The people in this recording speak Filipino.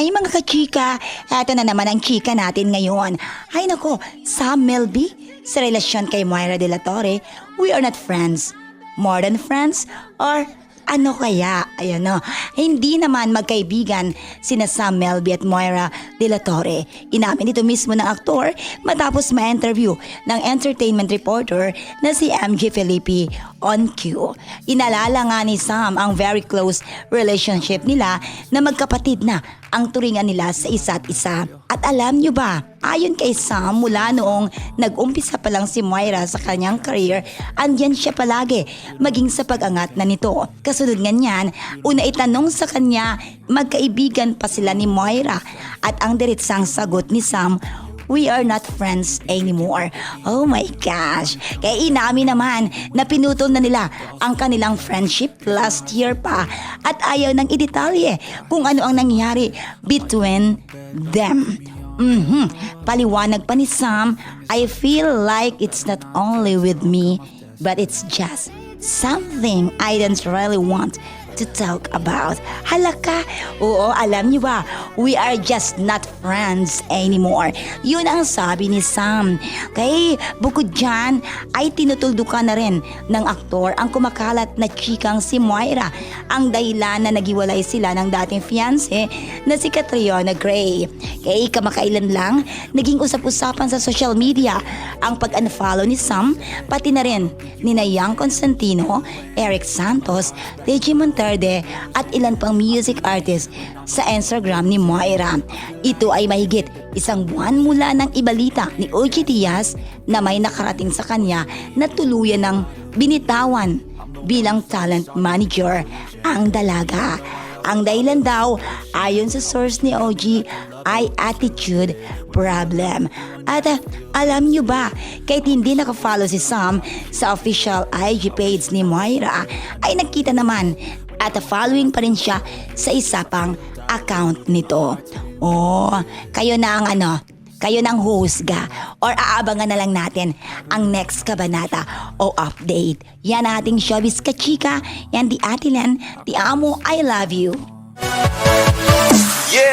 Ay mga kachika, eto na naman ang chika natin ngayon. Ay nako, Sam Melby, sa relasyon kay Moira de la Torre, we are not friends. More than friends? Or ano kaya? Ayan no, hindi naman magkaibigan sina Sam Melby at Moira de la Torre. Inamin ito mismo ng aktor matapos ma-interview ng entertainment reporter na si MJ Felipe on Q. Inalala nga ni Sam ang very close relationship nila na magkapatid na ang turingan nila sa isa't isa. At alam nyo ba, ayon kay Sam, mula noong nag-umpisa pa lang si Moira sa kanyang career, andyan siya palagi maging sa pag-angat na nito. Kasunod nga niyan, una itanong sa kanya, magkaibigan pa sila ni Moira at ang diretsang sagot ni Sam, we are not friends anymore. Oh my gosh. Kaya inamin naman na pinutol na nila ang kanilang friendship last year pa at ayaw nang idetalye kung ano ang nangyari between them. Paliwanag pa ni Sam, I feel like it's not only with me, but it's just something I don't really want to talk about. Halaka, oo, alam niyo ba, we are just not friends anymore. Yun ang sabi ni Sam. Kaya bukod dyan, ay tinutuldukan na rin ng aktor ang kumakalat na chikang si Moira, ang dahilan na nagiwalay sila ng dating fiancé na si Catriona Gray. Kaya kamakailan lang, naging usap-usapan sa social media ang pag-unfollow ni Sam, pati na rin ni Yang Constantino, Eric Santos, Deji Monterde at ilan pang music artist sa Instagram ni Moira. Ito ay mahigit isang buwan mula ng ibalita ni OG Diaz na may nakarating sa kanya na tuluyan ng binitawan bilang talent manager ang dalaga. Ang dahilan daw, ayon sa source ni OG, ay attitude problem. At alam nyo ba, kahit hindi nakafollow si Sam sa official IG page ni Moira, ay nakita naman at following pa rin siya sa isa pang account nito. Oh, kayo na ang husga or aabangan na lang natin ang next kabanata o update. Yan ang ating showbiz kachika. Yan di Atilen, di Amo, I love you. Yeah.